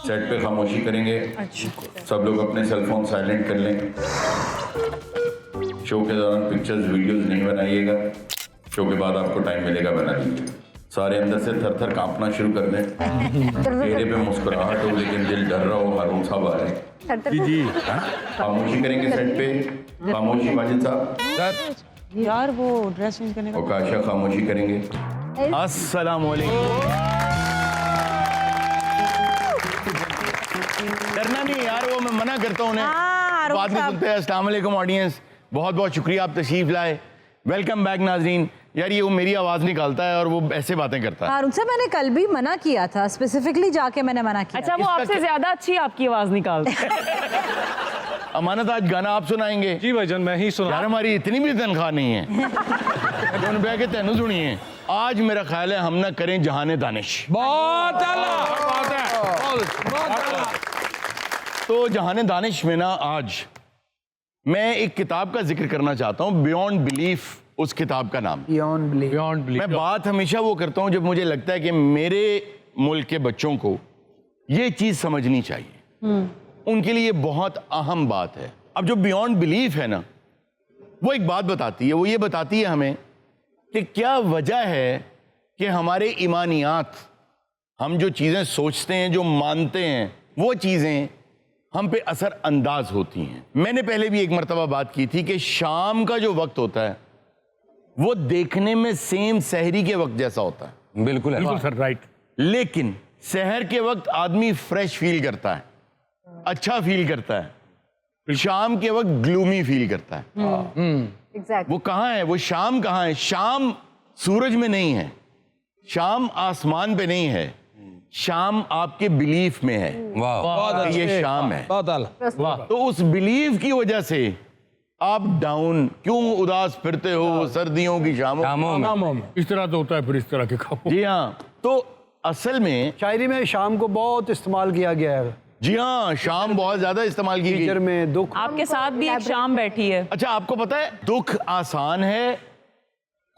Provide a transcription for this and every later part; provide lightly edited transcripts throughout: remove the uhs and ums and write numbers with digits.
Set पे खामोशी करेंगे। सब लोग अपने सेल फोन साइलेंट कर लें। शो के दौरान पिक्चर्स वीडियोस नहीं बनाइएगा। शो के बाद आपको टाइम मिलेगा बना लीजिए। सारे अंदर से थर थर कांपना शुरू कर दें। चेहरे पे मुस्कुराहट हो लेकिन दिल डर रहा हो। हारून साहब आ रहे हैं जी। खामोशी करेंगे सेट पे। खामोशी माजिद साहब। यार वो ड्रेस चेंज करने का। ओकाशा खामोशी करेंगे। अस्सलाम वालेकुम। डरना नहीं यार, वो मैं मना करता हूँ उन्हें। बात नहीं सुनते। अस्सलाम वालेकुम ऑडियंस, बहुत बहुत शुक्रिया आप तशरीफ लाए। वेलकम बैक नाजरीन। यार ये वो मेरी आवाज निकालता है और वो ऐसे बातें करता है। हारून साहब मैंने कल भी मना किया था, स्पेसिफिकली जाके मैंने मना किया। अच्छा वो आपसे ज्यादा अच्छी आपकी आवाज निकालता है। अमानत आज गाना आप सुनाएंगे? जी भाईजान मैं ही सुना। यार हमारी इतनी भी तनख्वाह नहीं है। दोनों बह के तेनू सुनिए। आज मेरा ख्याल है हम ना करें जहाने दानिश। बहुत बात है। तो जहाने दानिश में ना आज मैं एक किताब का जिक्र करना चाहता हूँ, बियॉन्ड बिलीफ उस किताब का नाम। Beyond belief. मैं बात हमेशा वो करता हूँ जब मुझे लगता है कि मेरे मुल्क के बच्चों को ये चीज समझनी चाहिए। उनके लिए बहुत अहम बात है। अब जो बियॉन्ड बिलीफ है ना, वो एक बात बताती है। वो ये बताती है हमें कि क्या वजह है कि हमारे ईमानियात, हम जो चीजें सोचते हैं, जो मानते हैं, वो चीजें हम पे असर अंदाज होती हैं। मैंने पहले भी एक मर्तबा बात की थी कि शाम का जो वक्त होता है वो देखने में सेम सहरी के वक्त जैसा होता है। बिल्कुल सर, राइट। लेकिन सहर के वक्त आदमी फ्रेश फील करता है, अच्छा फील करता है। शाम के वक्त ग्लूमी फील करता है। वो कहाँ है? वो शाम कहाँ है? शाम सूरज में नहीं है, शाम आसमान पे नहीं है, शाम आपके बिलीफ में है। वाह, ये शाम है। तो उस बिलीफ की वजह से आप डाउन क्यों उदास फिरते हो सर्दियों की शामों में? इस तरह तो होता है फिर इस तरह के काम। जी हाँ, तो असल में शायरी में शाम को बहुत इस्तेमाल किया गया है। जी हाँ, शाम बहुत ज्यादा इस्तेमाल की गई। में दुख। आपके साथ भी एक शाम बैठी है। अच्छा, आपको पता है दुख आसान है,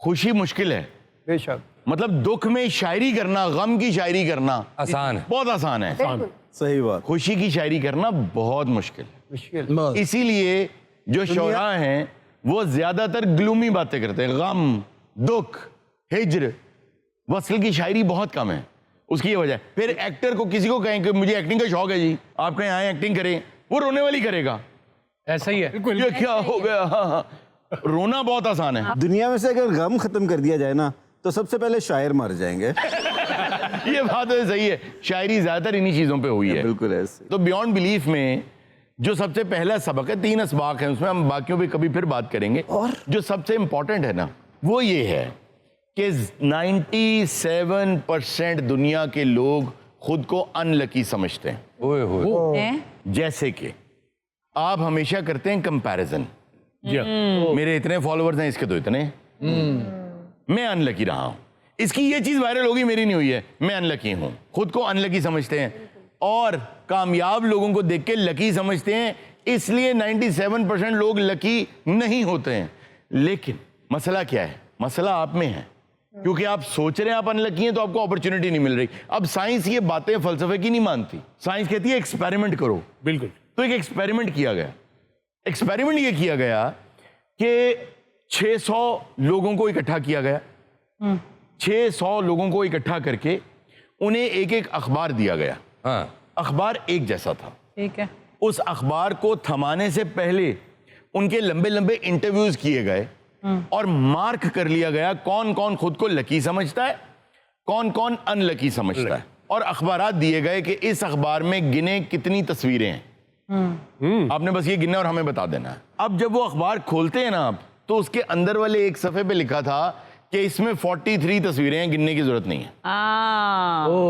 खुशी मुश्किल है। बेशक। मतलब दुख में शायरी करना, गम की शायरी करना आसान है, बहुत आसान है। सही बात। खुशी की शायरी करना बहुत मुश्किल है। मुश्किल। इसीलिए जो शोरा हैं वो ज्यादातर ग्लूमी बातें करते हैं। गम, दुख, हिज्र, वसल की शायरी बहुत कम है। उसकी ये वजह है। फिर एक्टर को, किसी को कहें कि मुझे एक्टिंग का शौक है जी, आप कहें आए एक्टिंग करें, वो रोने वाली करेगा। ऐसा ही है। ये क्या हो गया? हाँ, रोना बहुत आसान है। दुनिया में से अगर गम खत्म कर दिया जाए ना तो सबसे पहले शायर मर जाएंगे। ये बात तो सही है। शायरी ज्यादातर इन्हीं चीजों पे हुई है। बिल्कुल ऐसे। तो बियॉन्ड बिलीफ में जो सबसे पहला सबक है, 3 असबाक हैं, उसमें हम बाकियों पे कभी फिर बात करेंगे। और जो सबसे इंपॉर्टेंट है ना, वो ये है कि 97% दुनिया के लोग खुद को अनलकी समझते हैं। जैसे कि आप हमेशा करते हैं कंपैरिजन। मेरे इतने फॉलोअर्स हैं, इसके तो इतने, मैं अनलकी रहा हूं, इसकी ये चीज वायरल होगी, मेरी नहीं हुई है, मैं अनलकी हूं। खुद को अनलकी समझते हैं और कामयाब लोगों को देख के लकी समझते हैं। इसलिए 97% लोग लकी नहीं होते हैं। लेकिन मसला क्या है? मसला आप में है, क्योंकि आप सोच रहे हैं आप अनलकी हैं तो आपको अपॉर्चुनिटी नहीं मिल रही। अब साइंस ये बातें फलसफे की नहीं मानती। साइंस कहती है एक्सपेरिमेंट करो। बिल्कुल। तो एक एक्सपेरिमेंट किया गया। एक्सपेरिमेंट ये किया गया कि 600 लोगों को इकट्ठा किया गया। 600 लोगों को इकट्ठा करके उन्हें एक एक अखबार दिया गया। अखबार एक जैसा था। ठीक है। उस अखबार को थमाने से पहले उनके लंबे लंबे इंटरव्यूज किए गए और मार्क कर लिया गया कौन कौन खुद को लकी समझता है, कौन कौन अनलकी समझता है। और अखबारात दिए गए कि इस अखबार में गिने कितनी तस्वीरें हैं। आपने बस ये गिनना और हमें बता देना है। अब जब वो अखबार खोलते हैं ना आप, तो उसके अंदर वाले एक सफे पे लिखा था कि इसमें 43 तस्वीरें हैं, गिनने की जरूरत नहीं है।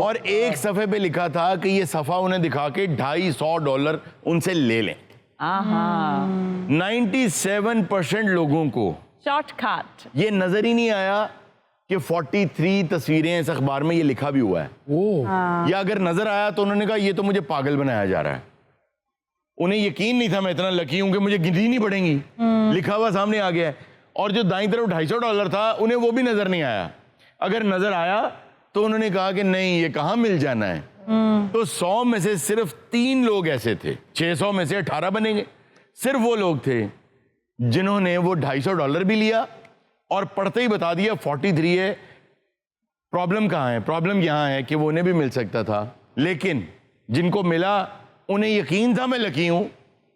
और एक सफे पे लिखा था कि ये सफा उन्हें दिखा के $250 उनसे ले लें। 97% लोगों को शॉर्टकट ये नजर ही नहीं आया कि 43 तस्वीरें इस अखबार में ये लिखा भी हुआ है। या अगर नजर आया तो उन्होंने कहा ये तो मुझे पागल बनाया जा रहा है। उन्हें यकीन नहीं था मैं इतना लकी हूं कि मुझे गिननी नहीं पड़ेंगी, लिखा हुआ सामने आ गया है। और जो दाईं तरफ $250 था उन्हें वो भी नजर नहीं आया। अगर नजर आया तो उन्होंने कहा कि नहीं, ये कहाँ मिल जाना है। तो 100 में से सिर्फ 3 लोग ऐसे थे, 600 में से 18 बनेंगे। सिर्फ वो लोग थे जिन्होंने वो $250 भी लिया और पढ़ते ही बता दिया 43 है। प्रॉब्लम कहाँ है? प्रॉब्लम यहाँ है कि वो उन्हें भी मिल सकता था, लेकिन जिनको मिला उन्हें यकीन था मैं लकी हूं,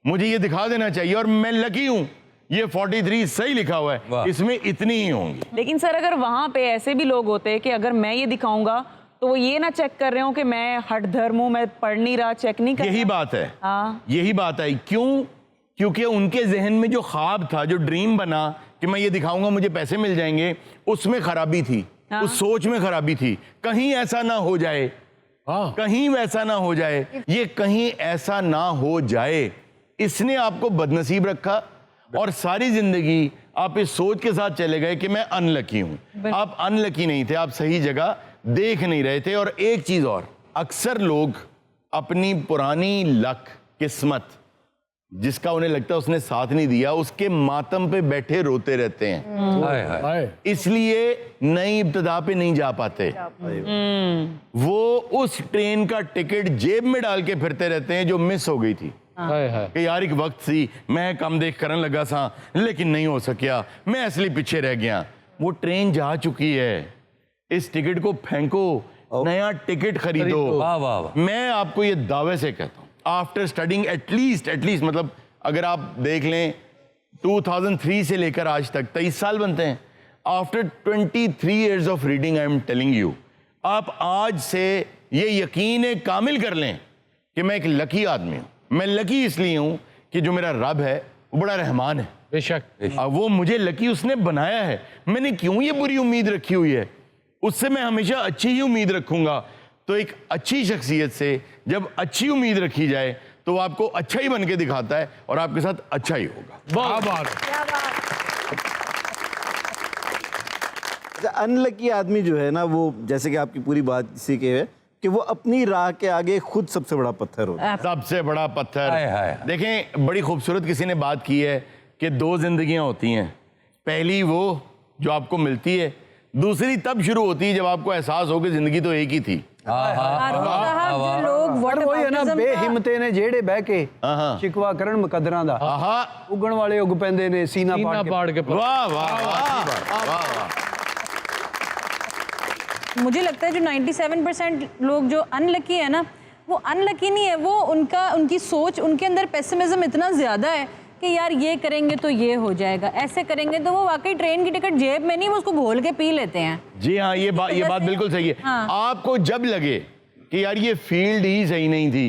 मुझे ये दिखा देना चाहिए और मैं लकी हूं, ये 43 सही लिखा हुआ है, इसमें इतनी ही होंगी। लेकिन सर अगर वहां पे ऐसे भी लोग होते कि अगर मैं ये दिखाऊंगा तो वो ये ना चेक कर रहे हो कि मैं हठ धर्म हूं, मैं पढ़ नहीं रहा, चेक नहीं कर यही रहा। बात है। हाँ। यही बात है। क्यों? क्योंकि उनके जहन में जो ख्वाब था, जो ड्रीम बना कि मैं ये दिखाऊंगा मुझे पैसे मिल जाएंगे, उसमें खराबी थी। हाँ। उस सोच में खराबी थी। कहीं ऐसा ना हो जाए, कहीं वैसा ना हो जाए, ये कहीं ऐसा ना हो जाए, इसने आपको बदनसीब रखा और सारी जिंदगी आप इस सोच के साथ चले गए कि मैं अनलकी हूं। आप अनलकी नहीं थे, आप सही जगह देख नहीं रहे थे। और एक चीज और, अक्सर लोग अपनी पुरानी लक, किस्मत, जिसका उन्हें लगता है उसने साथ नहीं दिया, उसके मातम पे बैठे रोते रहते हैं। इसलिए नई इब्तिदा पे नहीं जा पाते। वो उस ट्रेन का टिकट जेब में डाल के फिरते रहते हैं जो मिस हो गई थी। कि यार एक वक्त सी मैं कम देख करन लगा सा लेकिन नहीं हो सकिया, मैं असली पीछे रह गया। वो ट्रेन जा चुकी है, इस टिकट को फेंको, नया टिकट खरीदो। मैं आपको ये दावे से कहता हूं, आफ्टर स्टडिंग एटलीस्ट मतलब अगर आप देख लें 2003 से लेकर आज तक 23 साल बनते हैं। After 23 years of reading, I am telling you, आप आज से ये यकीन कामिल कर लें कि मैं एक लकी आदमी हूं। मैं लकी इसलिए हूं कि जो मेरा रब है वो बड़ा रहमान है। बेशक। वो मुझे लकी उसने बनाया है। मैंने क्यों ये बुरी उम्मीद रखी हुई है? उससे मैं हमेशा अच्छी ही उम्मीद रखूंगा। तो एक अच्छी शख्सियत से जब अच्छी उम्मीद रखी जाए तो वो आपको अच्छा ही बन के दिखाता है और आपके साथ अच्छा ही होगा। अनलकी आदमी जो है ना, वो जैसे कि आपकी पूरी बात इसी के है कि वो अपनी राह के आगे खुद सबसे बड़ा पत्थर होता है। सबसे बड़ा पत्थर। देखें, बड़ी खूबसूरत किसी ने बात की है कि 2 जिंदगियां होती हैं। पहली वो जो आपको मिलती है, दूसरी तब शुरू होती है जब आपको एहसास हो कि जिंदगी तो एक ही थी। जो लोग पर वही है ना, whataboutism बेहिम्मते ने ਜਿਹੜੇ ਬਹਿ ਕੇ ਸ਼ਿਕਵਾ ਕਰਨ ਮੁਕੱਦਰਾਂ ਦਾ, ਉਗਣ ਵਾਲੇ ਉਗ ਪੈਂਦੇ ਨੇ ਸੀਨਾ ਪਾੜ ਕੇ। वाह वाह वाह वाह। मुझे लगता है जो 97% लोग जो अनलकी है ना, वो अनलकी नहीं है, वो उनकी सोच, उनके अंदर पेसिमिज्म इतना ज़्यादा है कि यार ये करेंगे तो ये हो जाएगा, ऐसे करेंगे तो वो वाकई ट्रेन की टिकट जेब में नहीं, वो उसको घोल के पी लेते हैं। जी हाँ, ये बात बिल्कुल सही है। हाँ। आपको जब लगे कि यार ये फील्ड ही सही नहीं थी,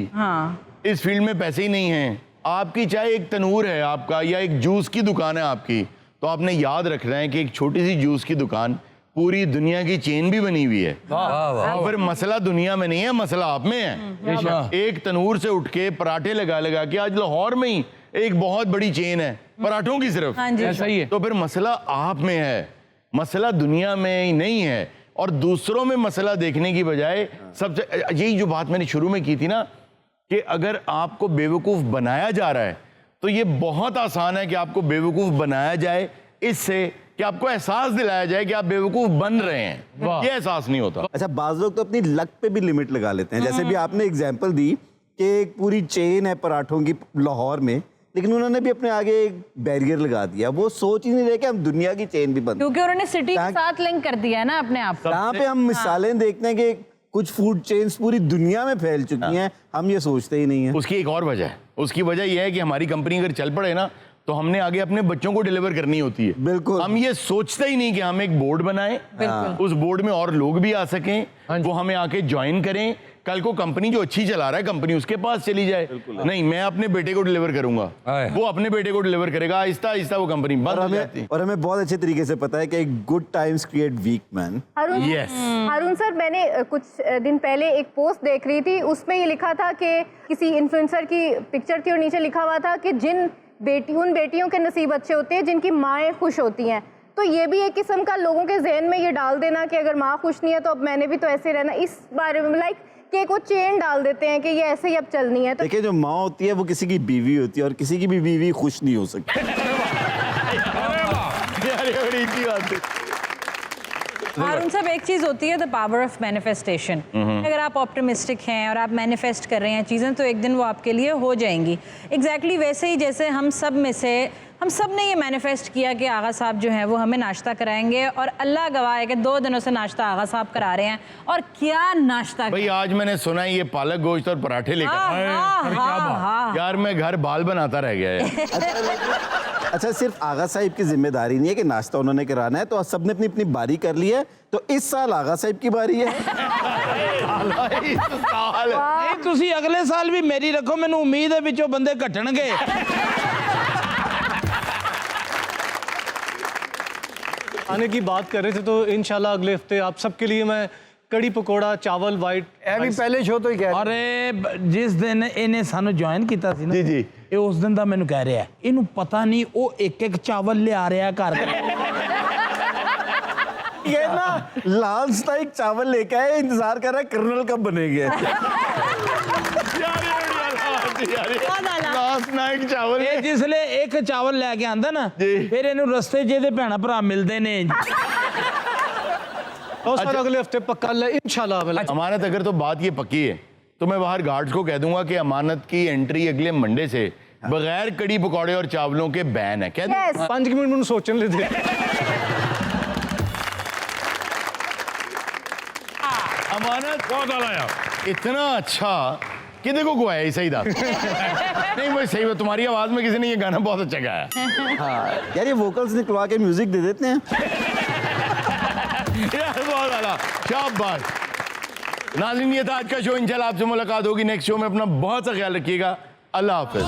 इस फील्ड में पैसे ही नहीं हैं, आपकी चाहे एक तनूर है आपका या एक जूस की दुकान है आपकी, तो आपने याद रखना है कि एक छोटी सी जूस की दुकान पूरी दुनिया की चेन भी बनी हुई है। फिर मसला दुनिया में नहीं है, मसला आप में है। एक तनूर से उठ के पराठे लगा लगा के आज लाहौर में ही एक बहुत बड़ी चेन है पराठों की सिर्फ। ऐसा ही है। तो फिर मसला आप में है, मसला दुनिया में ही नहीं है। और दूसरों में मसला देखने की बजाय सबसे, यही जो बात मैंने शुरू में की थी ना, कि अगर आपको बेवकूफ़ बनाया जा रहा है तो ये बहुत आसान है कि आपको बेवकूफ़ बनाया जाए, इससे कि आपको एहसास दिलाया जाए कि आप बेवकूफ़ बन रहे हैं। ये एहसास नहीं होता। अच्छा, बाज लोग तो अपनी लक पे भी लिमिट लगा लेते हैं। जैसे भी आपने एग्जांपल दी कि एक पूरी चेन है पराठों की लाहौर में, लेकिन उन्होंने भी अपने आगे एक बैरियर लगा दिया। वो सोच ही नहीं रहे कि हम दुनिया की चेन भी बंद, क्योंकि उन्होंने सिटी के साथ लिंक कर दिया है ना अपने आप। यहाँ पे हम मिसालें देखते हैं कि कुछ फूड चेन्स पूरी दुनिया में फैल चुकी हैं, हम ये सोचते ही नहीं है। उसकी एक और वजह है, उसकी वजह यह है कि हमारी कंपनी अगर चल पड़े ना तो हमने आगे अपने बच्चों को डिलीवर करनी होती है। बिल्कुल। हम ये सोचते ही नहीं कि हम एक बोर्ड बनाएं, उस बोर्ड में और लोग भी आ सकें, वो हमें आके ज्वाइन करें, कल को कंपनी जो अच्छी चला रहा है कंपनी उसके पास चली जाए। नहीं, मैं अपने बेटे को डिलीवर करूंगा, वो अपने बेटे को डिलीवर करेगा, आहिस्ता आहिस्ता वो कंपनी बंद हो जाती है। और हमें बहुत अच्छे तरीके से पता है कि good times create weak man. Haroon sir, मैंने कुछ दिन पहले एक पोस्ट देख रही थी, उसमें ये लिखा था कि किसी इन्फ्लुएंसर की पिक्चर थी और नीचे लिखा हुआ था कि उन बेटियों के नसीब अच्छे होते हैं जिनकी माएँ खुश होती हैं। तो ये भी एक किस्म का लोगों के जहन में ये डाल देना कि अगर माँ खुश नहीं है तो अब मैंने भी तो ऐसे रहना, इस बारे में लाइक कि एक वो चेन डाल देते हैं कि ये ऐसे ही अब चलनी है। तो देखिए, जो माँ होती है वो किसी की बीवी होती है और किसी की भी बीवी खुश नहीं हो सकती। हारून साहब, एक चीज होती है द पावर ऑफ मैनिफेस्टेशन। अगर आप ऑप्टिमिस्टिक हैं और आप मैनिफेस्ट कर रहे हैं चीज़ें, तो एक दिन वो आपके लिए हो जाएंगी। एग्जैक्टली वैसे ही जैसे हम सब ने ये मैनिफेस्ट किया कि आगा साहब जो हैं वो हमें नाश्ता कराएंगे, और अल्लाह गवाह है कि 2 दिनों से नाश्ता आगा साहब करा रहे हैं। और क्या नाश्ता भाई, आज मैंने सुना है ये पालक गोश्त और पराठे लेकर आए। यार मैं घर बाल बनाता रह गया है। अच्छा, सिर्फ आगा साहिब की जिम्मेदारी नहीं है कि नाश्ता उन्होंने कराना है, तो सबने अपनी अपनी बारी कर ली है। तो इस साल आगा साहिब की बारी है। नहीं, तुसी अगले साल भी मेरी रखो, मैंने उम्मीद है विचों बंदे घटणगे। आने की बात कर रहे थे, तो इंशाल्लाह अगले हफ्ते आप सबके लिए मैं कड़ी पकौड़ा, चावल, वाइट भी पहले शो तो ही कह अरे जिस दिन इन्हें सानू ज्वाइन किया सी ना जी जी, ये उस दिन दा मैनू कह रहा है, इनू पता नहीं वो एक चावल लिया रहा घर। ये ना लांस नाइक चावल लेके आए, इंतजार कर रहा है कर्नल कब बनेंगे। लास्ट नाइट चावल ये जिसले एक चावल लेके आंदा ना, फिर इनू रस्ते जेदे भैणा भरा मिलते ने। और सर अगले हफ्ते पक्का इंशाल्लाह। अमानत, अगर तो बात ये पक्की है तो मैं बाहर गार्ड्स को कह दूंगा कि अमानत की एंट्री अगले मंडे से बगैर कड़ी पकौड़े और चावलों के बैन है। क्या Yes. 5 मिनट में सोचने लेते। अमानत बहुत आया, इतना अच्छा कि देखो को है सही बात। नहीं मैं सही बात, तुम्हारी आवाज में किसी ने ये गाना बहुत अच्छा गाया। हाँ यार, ये वोकल्स निकलवा के म्यूजिक दे देते हैं। यार बहुत आला, शाबाश। नाज़रीन, ये था आज का शो। इंशाल्लाह आपसे मुलाकात होगी नेक्स्ट शो में। अपना बहुत सा ख्याल रखिएगा। अल्लाह हाफिज।